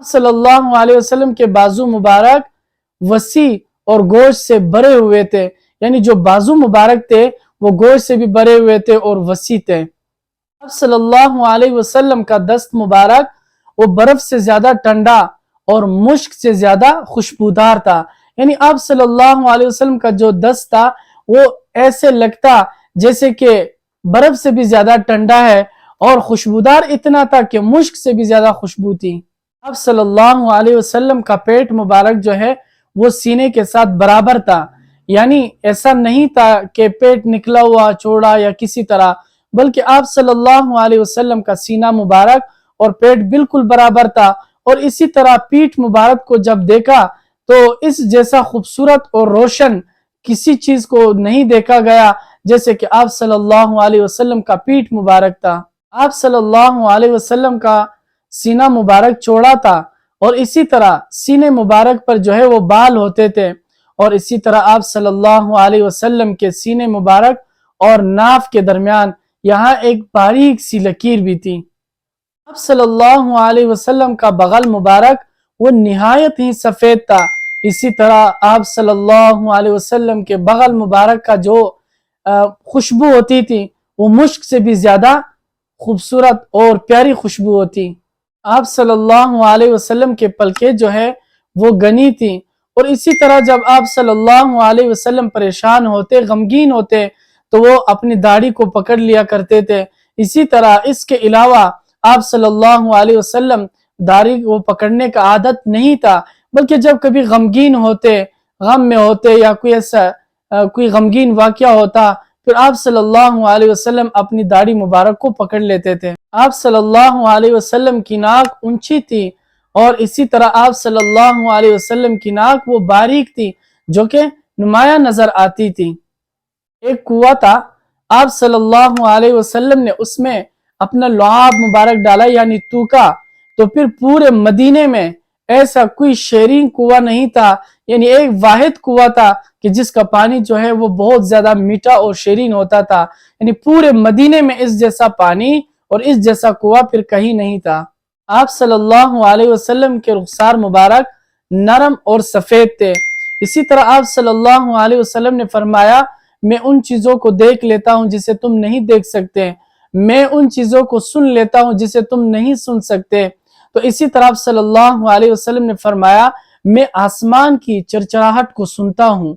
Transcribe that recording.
صلی اللہ علیہ وسلم کے بازو مبارک وسیع اور گوشت سے بھرے ہوئے تھے، یعنی جو بازو مبارک تھے وہ گوشت سے بھی بھرے ہوئے تھے اور وسیع تھے۔ آپ صلی اللہ علیہ وسلم کا دست مبارک وہ برف سے زیادہ ٹھنڈا اور مشک سے زیادہ خوشبودار تھا، یعنی آپ صلی اللہ علیہ وسلم کا جو دست تھا وہ ایسے لگتا جیسے کہ برف سے بھی زیادہ ٹھنڈا ہے، اور خوشبودار اتنا تھا کہ مشک سے بھی زیادہ خوشبو تھی۔ آپ صلی اللہ علیہ وسلم کا پیٹ مبارک جو ہے وہ سینے کے ساتھ برابر تھا، یعنی ایسا نہیں تھا کہ پیٹ نکلا ہوا چوڑا یا کسی طرح، بلکہ آپ صلی اللہ علیہ وسلم کا سینہ مبارک اور پیٹ بالکل برابر تھا۔ اور اسی طرح پیٹھ مبارک کو جب دیکھا تو اس جیسا خوبصورت اور روشن کسی چیز کو نہیں دیکھا گیا جیسے کہ آپ صلی اللہ علیہ وسلم کا پیٹھ مبارک تھا۔ آپ صلی اللہ علیہ وسلم کا سینہ مبارک چوڑا تھا، اور اسی طرح سینے مبارک پر جو ہے وہ بال ہوتے تھے، اور اسی طرح آپ صلی اللہ علیہ وسلم کے سینے مبارک اور ناف کے درمیان یہاں ایک باریک سی لکیر بھی تھی۔ آپ صلی اللہ علیہ وسلم کا بغل مبارک وہ نہایت ہی سفید تھا، اسی طرح آپ صلی اللہ علیہ وسلم کے بغل مبارک کا جو خوشبو ہوتی تھی وہ مشک سے بھی زیادہ خوبصورت اور پیاری خوشبو ہوتی۔ آپ صلی اللہ علیہ وسلم کے پلکیں جو ہے وہ گنی تھی، اور اسی طرح جب آپ صلی اللہ علیہ وسلم پریشان ہوتے، غمگین ہوتے، تو وہ اپنی داڑھی کو پکڑ لیا کرتے تھے۔ اسی طرح اس کے علاوہ آپ صلی اللہ علیہ وسلم داڑھی کو پکڑنے کا عادت نہیں تھا، بلکہ جب کبھی غمگین ہوتے، غم میں ہوتے، یا کوئی غمگین واقعہ ہوتا، پھر آپ صلی اللہ علیہ وسلم اپنی داڑھی مبارک کو پکڑ لیتے تھے۔ آپ صلی اللہ علیہ وسلم کی ناک اونچی تھی، اور اسی طرح آپ صلی اللہ علیہ وسلم کی ناک وہ باریک تھی جو کہ نمایاں نظر آتی تھی۔ ایک کنواں تھا، آپ صلی اللہ علیہ وسلم نے اس میں اپنا لعاب مبارک ڈالا یعنی توکا، تو پھر پورے مدینے میں ایسا کوئی شیرین کنواں نہیں تھا، یعنی ایک واحد کنواں تھا کہ جس کا پانی جو ہے وہ بہت زیادہ میٹھا اور شیرین ہوتا تھا، یعنی پورے مدینے میں اس جیسا پانی اور اس جیسا کنواں پھر کہیں نہیں تھا۔ آپ صلی اللہ علیہ وسلم کے رخسار مبارک نرم اور سفید تھے۔ اسی طرح آپ صلی اللہ علیہ وسلم نے فرمایا، میں ان چیزوں کو دیکھ لیتا ہوں جسے تم نہیں دیکھ سکتے، میں ان چیزوں کو سن لیتا ہوں جسے تم نہیں سن سکتے۔ تو اسی طرح صلی اللہ علیہ وسلم نے فرمایا، میں آسمان کی چرچراہٹ کو سنتا ہوں۔